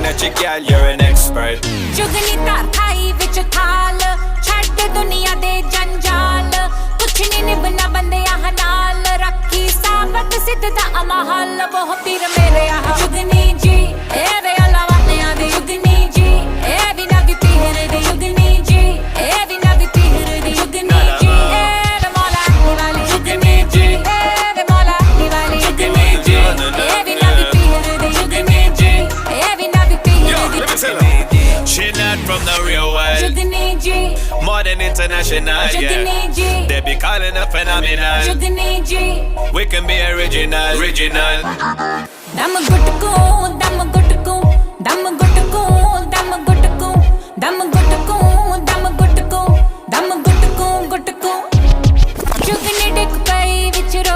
at you, girl, you're an expert. जुगनी तार Thai विच थाल छड्ड दुनिया दे जंजाल कुछ नहीं निभना बंदे आह नाल रखी साबत सिद्धता अमहल वो पीर मेरे आह जुगनी जी ए वे अलावानिया दे जुगनी जी ए बिना भी पीर दे जुगनी जी ए बिना भी पीर दे जुगनी जी ए वे मौला वाली जुगनी जी ए वे मौला वाली जुगनी जी ए बिना भी पीर दे जुगनी जी ए बिना भी पीर दे She not from the real world, जुगनी ji more than international, जुगनी yeah. Ji They be calling her phenomenal. जुगनी ji We can be original, original. दम गुटकू दम गुटकू दम गुटकू